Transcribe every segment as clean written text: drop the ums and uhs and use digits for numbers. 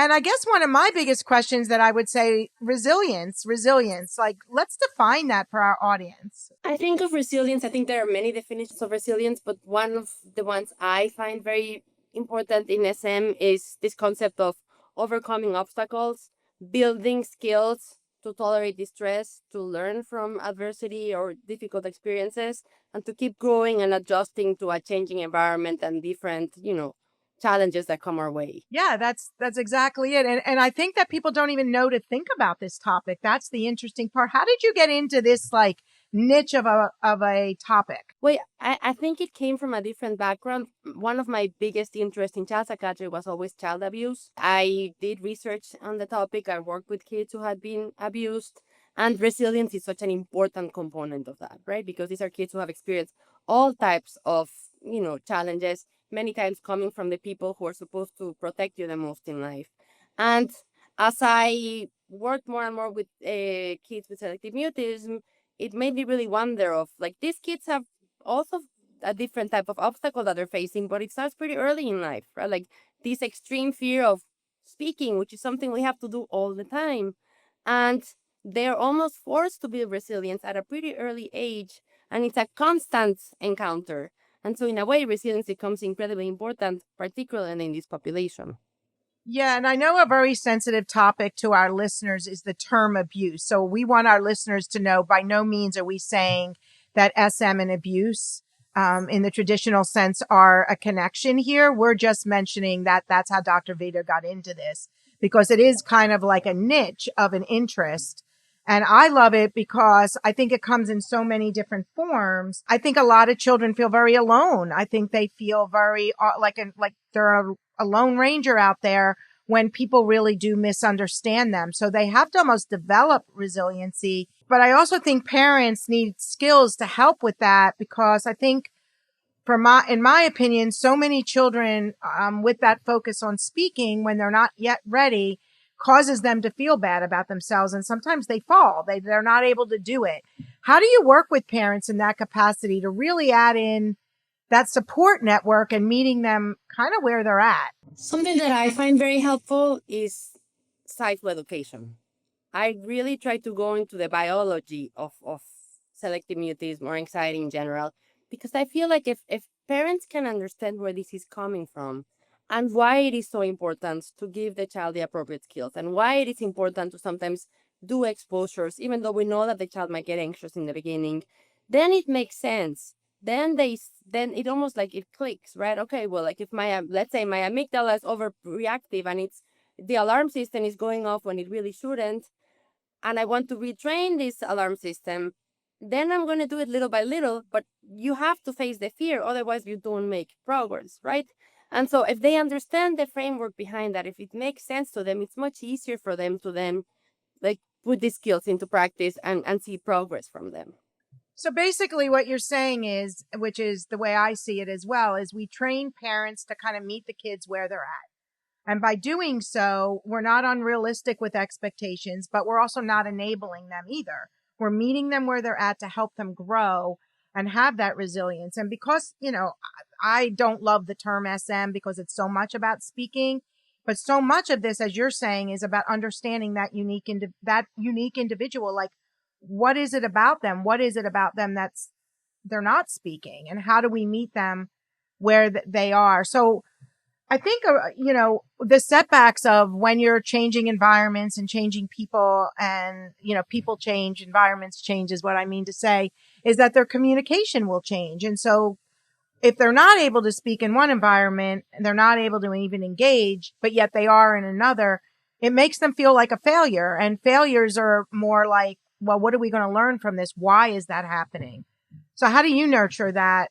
And I guess one of my biggest questions that I would say, resilience, like let's define that for our audience. I think of resilience, I think there are many definitions of resilience, but one of the ones I find very important in SM is this concept of overcoming obstacles, building skills to tolerate distress, to learn from adversity or difficult experiences, and to keep growing and adjusting to a changing environment and different, challenges that come our way. Yeah, that's exactly it. And I think that people don't even know to think about this topic. That's the interesting part. How did you get into this like niche of a topic? Well, I think it came from a different background. One of my biggest interests in child psychiatry was always child abuse. I did research on the topic. I worked with kids who had been abused. And resilience is such an important component of that, right? Because these are kids who have experienced all types of, challenges, many times coming from the people who are supposed to protect you the most in life. And as I worked more and more with kids with selective mutism, it made me really wonder of like these kids have also a different type of obstacle that they're facing, but it starts pretty early in life, right? Like this extreme fear of speaking, which is something we have to do all the time. And they're almost forced to build resilience at a pretty early age. And it's a constant encounter. And so in a way, resilience becomes incredibly important, particularly in this population. Yeah, and I know a very sensitive topic to our listeners is the term abuse. So we want our listeners to know by no means are we saying that SM and abuse in the traditional sense are a connection here. We're just mentioning that that's how Dr. Weder got into this because it is kind of like a niche of an interest. And I love it because I think it comes in so many different forms. I think a lot of children feel very alone. I think they feel very like they're a lone ranger out there when people really do misunderstand them. So they have to almost develop resiliency. But I also think parents need skills to help with that because I think in my opinion, so many children with that focus on speaking when they're not yet ready causes them to feel bad about themselves. And sometimes they fall. They're not able to do it. How do you work with parents in that capacity to really add in that support network and meeting them kind of where they're at? Something that I find very helpful is psychoeducation. I really try to go into the biology of selective mutism or anxiety in general, because I feel like if parents can understand where this is coming from and why it is so important to give the child the appropriate skills and why it is important to sometimes do exposures, even though we know that the child might get anxious in the beginning, then it makes sense. Then it almost like it clicks, right? Okay, well, like if let's say my amygdala is overreactive and the alarm system is going off when it really shouldn't, and I want to retrain this alarm system, then I'm going to do it little by little, but you have to face the fear, otherwise you don't make progress, right? And so if they understand the framework behind that, if it makes sense to them, it's much easier for them to then like put these skills into practice and see progress from them. So basically what you're saying is, which is the way I see it as well, is we train parents to kind of meet the kids where they're at. And by doing so, we're not unrealistic with expectations, but we're also not enabling them either. We're meeting them where they're at to help them grow and have that resilience. And because, I don't love the term SM because it's so much about speaking, but so much of this, as you're saying, is about understanding that unique individual. Like, what is it about them? What is it about them that's they're not speaking? And how do we meet them where they are? So I think, the setbacks of when you're changing environments and changing people and, people change, environments change is what I mean to say, is that their communication will change. And so if they're not able to speak in one environment and they're not able to even engage, but yet they are in another, it makes them feel like a failure. And failures are more like, well, what are we going to learn from this? Why is that happening? So how do you nurture that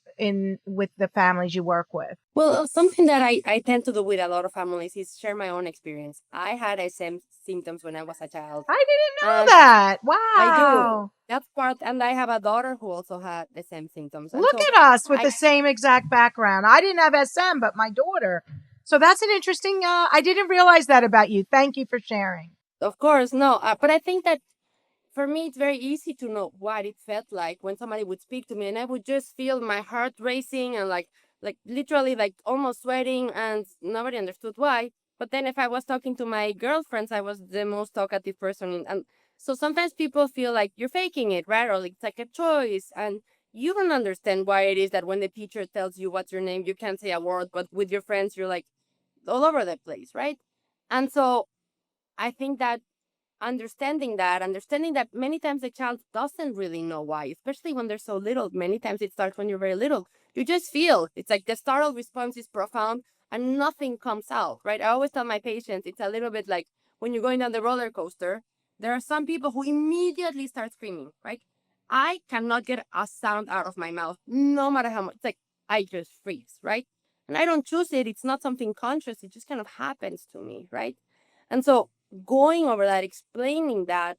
with the families you work with? Well, something that I tend to do with a lot of families is share my own experience. I had SM symptoms when I was a child. I didn't know that. Wow. I do. That's part, and I have a daughter who also had the same symptoms. And Look at us with the same exact background. I didn't have SM, but my daughter. So that's an interesting, I didn't realize that about you. Thank you for sharing. Of course, no. But I think that for me, it's very easy to know what it felt like when somebody would speak to me, and I would just feel my heart racing and like literally like almost sweating, and nobody understood why. But then if I was talking to my girlfriends, I was the most talkative person. And so sometimes people feel like you're faking it, right? Or it's like a choice. And you don't understand why it is that when the teacher tells you what's your name, you can't say a word, but with your friends, you're like all over the place, right? And so I think that understanding that many times the child doesn't really know why, especially when they're so little. Many times it starts when you're very little. You just feel it's like the startle response is profound and nothing comes out, right? I always tell my patients it's a little bit like when you're going down the roller coaster. There are some people who immediately start screaming, right? I cannot get a sound out of my mouth, no matter how much. It's like I just freeze, right? And I don't choose it. It's not something conscious. It just kind of happens to me, right? And so going over that, explaining that,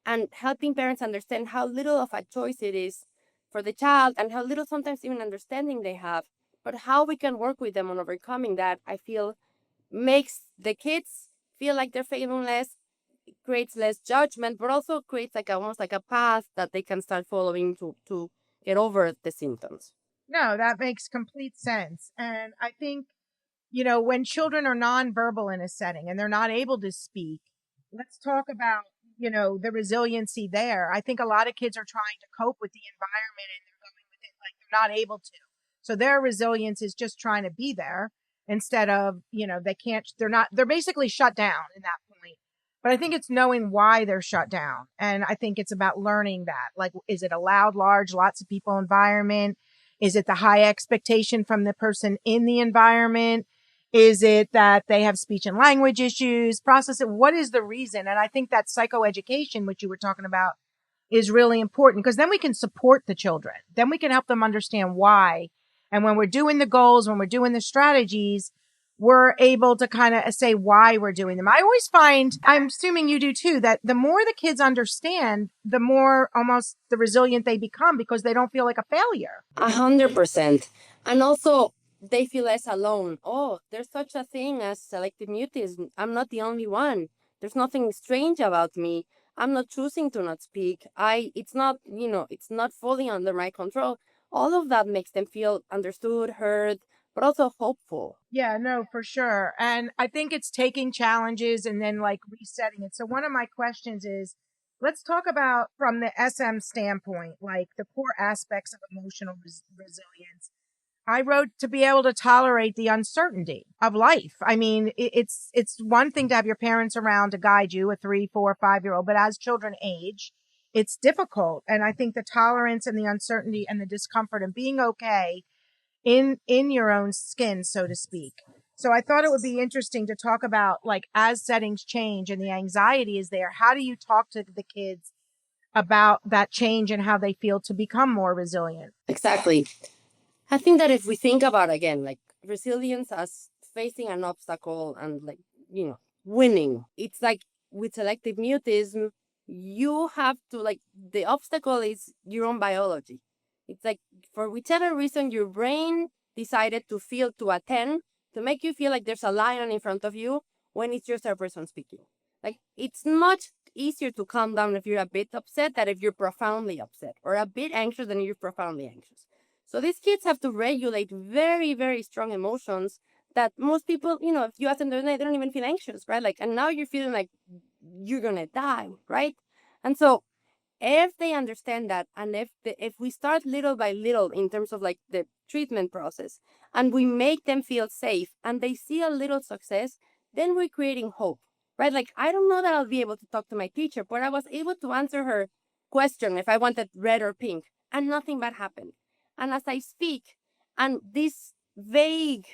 and helping parents understand how little of a choice it is for the child and how little sometimes even understanding they have, but how we can work with them on overcoming that, I feel makes the kids feel like they're failing less, creates less judgment, but also creates like almost like a path that they can start following to get over the symptoms. No, that makes complete sense. And I think, you know, when children are nonverbal in a setting and they're not able to speak, let's talk about, you know, the resiliency there. I think a lot of kids are trying to cope with the environment and they're going with it like they're not able to. So their resilience is just trying to be there instead of, you know, they're basically shut down in that point. But I think it's knowing why they're shut down. And I think it's about learning that. Like, is it a loud, large, lots of people environment? Is it the high expectation from the person in the environment? Is it that they have speech and language issues? Process it. What is the reason? And I think that psychoeducation, which you were talking about, is really important because then we can support the children. Then we can help them understand why. And when we're doing the goals, when we're doing the strategies, we're able to kind of say why we're doing them. I always find, I'm assuming you do too, that the more the kids understand, the more almost the resilient they become because they don't feel like a failure. 100%. And also, they feel less alone. Oh, there's such a thing as selective mutism. I'm not the only one. There's nothing strange about me. I'm not choosing to not speak. It's not, it's not fully under my control. All of that makes them feel understood, heard, but also hopeful. Yeah, no, for sure. And I think it's taking challenges and then like resetting it. So one of my questions is, let's talk about from the SM standpoint, like the core aspects of emotional resilience. I wrote to be able to tolerate the uncertainty of life. I mean, it's one thing to have your parents around to guide you, a 3, 4, 5 year old, but as children age, it's difficult. And I think the tolerance and the uncertainty and the discomfort and being okay in your own skin, so to speak. So I thought it would be interesting to talk about like as settings change and the anxiety is there, how do you talk to the kids about that change and how they feel to become more resilient? Exactly. I think that if we think about again, like resilience as facing an obstacle and like, winning, it's like with selective mutism, you have to like the obstacle is your own biology. It's like for whichever reason your brain decided to feel to a 10 to make you feel like there's a lion in front of you when it's just a person speaking. Like it's much easier to calm down if you're a bit upset than if you're profoundly upset or a bit anxious than if you're profoundly anxious. So these kids have to regulate very, very strong emotions that most people, if you ask them, they don't even feel anxious, right? Like, and now you're feeling like you're gonna die, right? And so if they understand that, and if we start little by little in terms of like the treatment process, and we make them feel safe, and they see a little success, then we're creating hope, right? Like I don't know that I'll be able to talk to my teacher, but I was able to answer her question if I wanted red or pink, and nothing bad happened. And as I speak, and this vague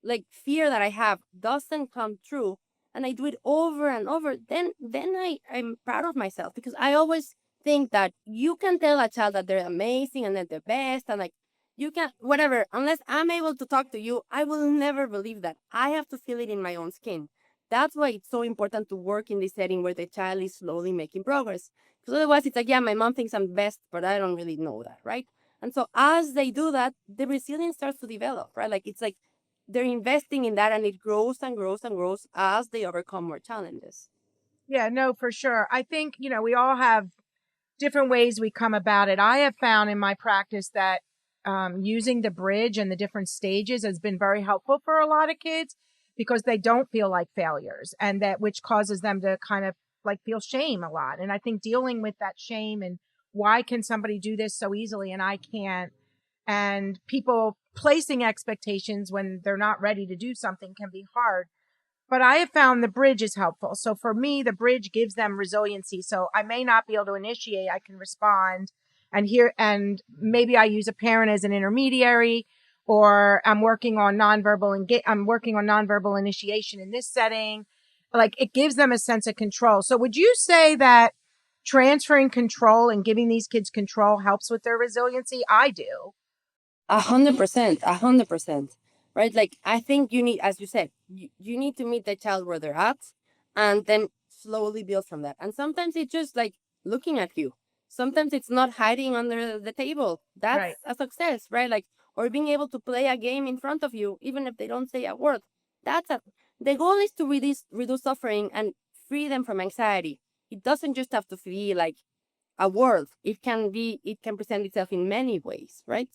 like fear that I have doesn't come true, and I do it over and over, then I'm proud of myself because I always think that you can tell a child that they're amazing and they're the best and like you can whatever unless I'm able to talk to you, I will never believe that. I have to feel it in my own skin. That's why it's so important to work in this setting where the child is slowly making progress, because otherwise it's like, yeah, my mom thinks I'm best, but I don't really know that, right? And so as they do that, the resilience starts to develop, right? Like it's like they're investing in that and it grows and grows and grows as they overcome more challenges. Yeah, no, for sure. I think, you know, we all have different ways we come about it. I have found in my practice that using the bridge and the different stages has been very helpful for a lot of kids because they don't feel like failures, and that which causes them to kind of like feel shame a lot. And I think dealing with that shame and why can somebody do this so easily and I can't, and people placing expectations when they're not ready to do something can be hard. But I have found the bridge is helpful. So for me, the bridge gives them resiliency. So I may not be able to initiate, I can respond and hear, and maybe I use a parent as an intermediary, or I'm working on nonverbal initiation in this setting. Like, it gives them a sense of control. So would you say that transferring control and giving these kids control helps with their resiliency? I do. 100%, 100%. Right? Like, I think you need, as you said, you need to meet the child where they're at and then slowly build from that. And sometimes it's just like looking at you. Sometimes it's not hiding under the table. That's Right. a success, right? Like, or being able to play a game in front of you, even if they don't say a word. The goal is to reduce suffering and free them from anxiety. It doesn't just have to be like a word. It can present itself in many ways, right?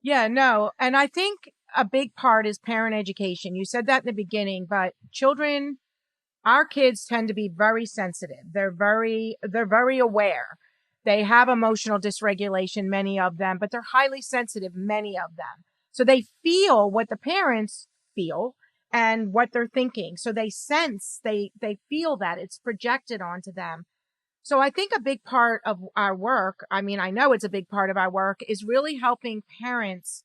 Yeah, no. And I think a big part is parent education. You said that in the beginning, but our kids tend to be very sensitive. They're very aware. They have emotional dysregulation, many of them, but they're highly sensitive, many of them. So they feel what the parents feel and what they're thinking. So they feel that it's projected onto them. So I think a big part of our work, I mean, I know it's a big part of our work, is really helping parents.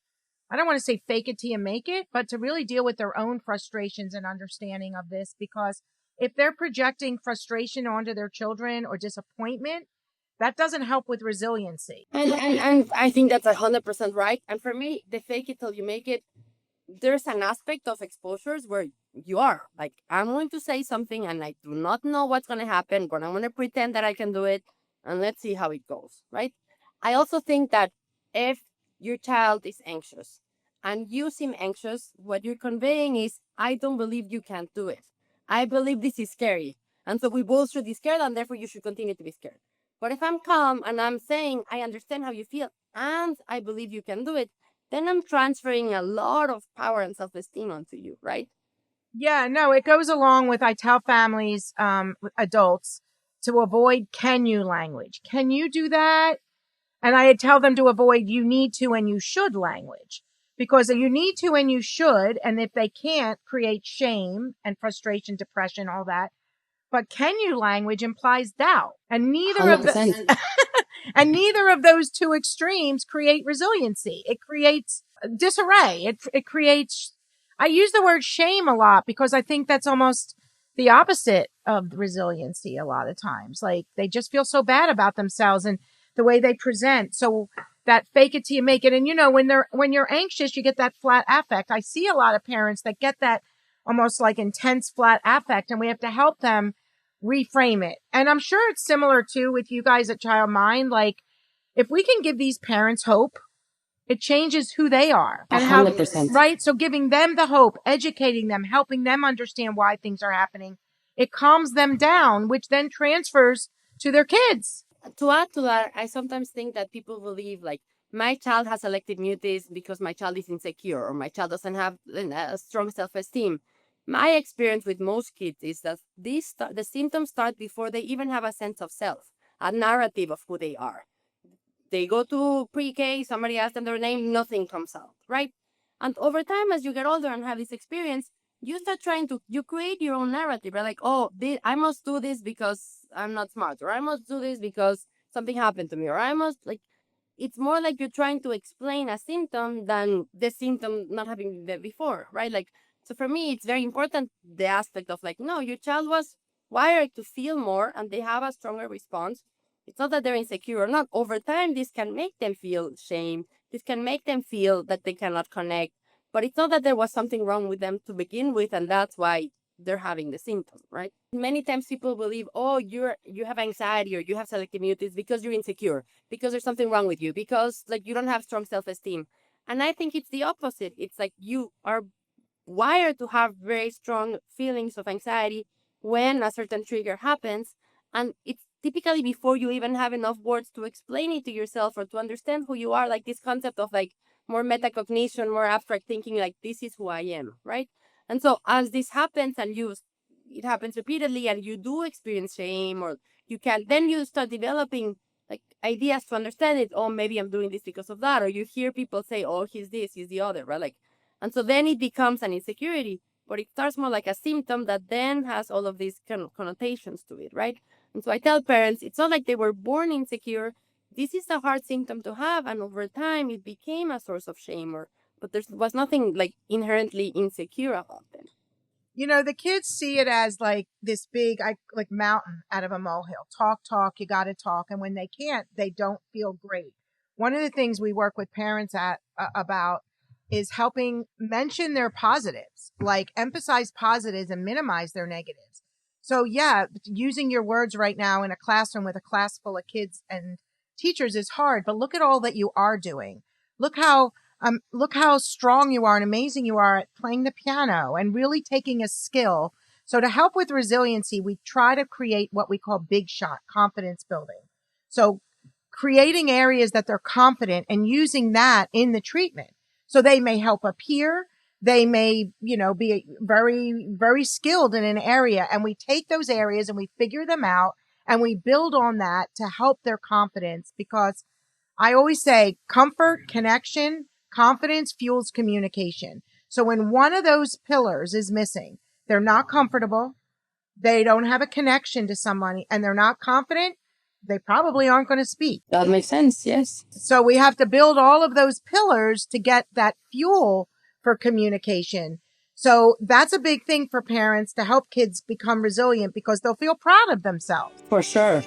I don't want to say fake it till you make it, but to really deal with their own frustrations and understanding of this, because if they're projecting frustration onto their children or disappointment, that doesn't help with resiliency. And I think that's 100% right. And for me, the fake it till you make it, there's an aspect of exposures where you are like, I'm going to say something and I do not know what's going to happen, but I'm going to pretend that I can do it and let's see how it goes, right? I also think that if your child is anxious and you seem anxious, what you're conveying is, I don't believe you can't do it. I believe this is scary. And so we both should be scared and therefore you should continue to be scared. But if I'm calm and I'm saying, I understand how you feel and I believe you can do it, then I'm transferring a lot of power and self-esteem onto you, right? Yeah, no, it goes along with, I tell families, adults, to avoid can you language. Can you do that? And I tell them to avoid you need to and you should language, because you need to and you should. And if they can't, create shame and frustration, depression, all that. But can you language implies doubt, and neither of 100%. the, and neither of those two extremes create resiliency. It creates disarray. It creates, I use the word shame a lot because I think that's almost the opposite of resiliency a lot of times. Like, they just feel so bad about themselves and the way they present. So that fake it till you make it. And when you're anxious, you get that flat affect. I see a lot of parents that get that almost like intense flat affect, and we have to help them reframe it. And I'm sure it's similar too with you guys at Child Mind. Like, if we can give these parents hope, it changes who they are and 100%. right? So giving them the hope, educating them, helping them understand why things are happening, it calms them down, which then transfers to their kids. To add to that, I sometimes think that people believe like, my child has selective mutism because my child is insecure or my child doesn't have a strong self-esteem. My experience with most kids is that the symptoms start before they even have a sense of self, a narrative of who they are. They go to pre-K, somebody asks them their name, nothing comes out, right? And over time, as you get older and have this experience, you start you create your own narrative, right? Like, oh, I must do this because I'm not smart, or I must do this because something happened to me, or I must, like, it's more like you're trying to explain a symptom than the symptom not having been there before, right? Like, so for me, it's very important, the aspect of like, no, your child was wired to feel more and they have a stronger response. It's not that they're insecure or not. Over time, this can make them feel shame. This can make them feel that they cannot connect. But it's not that there was something wrong with them to begin with, and that's why they're having the symptom, right? Many times people believe, oh, you have anxiety or you have selective mutism because you're insecure, because there's something wrong with you, because like you don't have strong self-esteem. And I think it's the opposite. It's like you are wired to have very strong feelings of anxiety when a certain trigger happens. And it's typically before you even have enough words to explain it to yourself or to understand who you are, like this concept of like more metacognition, more abstract thinking, like this is who I am, right? And so as this happens and it happens repeatedly and you do experience shame, or then you start developing like ideas to understand it. Oh, maybe I'm doing this because of that. Or you hear people say, oh, he's this, he's the other, right? Like, and so then it becomes an insecurity, but it starts more like a symptom that then has all of these kind of connotations to it, right? And so I tell parents, it's not like they were born insecure. This is a hard symptom to have, and over time it became a source of shame, but there was nothing like inherently insecure about them. You know, the kids see it as like this big, like mountain out of a molehill. Talk, you got to talk. And when they can't, they don't feel great. One of the things we work with parents about is helping mention their positives, like emphasize positives and minimize their negatives. So yeah, using your words right now in a classroom with a class full of kids and teachers is hard, but look at all that you are doing. Look how strong you are and amazing you are at playing the piano and really taking a skill. So to help with resiliency, we try to create what we call big shot confidence building. So creating areas that they're confident and using that in the treatment. So they may help a peer. They may, be very, very skilled in an area, and we take those areas and we figure them out and we build on that to help their confidence, because I always say comfort, connection, confidence fuels communication. So when one of those pillars is missing, they're not comfortable, they don't have a connection to somebody, and they're not confident, they probably aren't going to speak. That makes sense, yes. So we have to build all of those pillars to get that fuel for communication. So that's a big thing for parents to help kids become resilient, because they'll feel proud of themselves. For sure.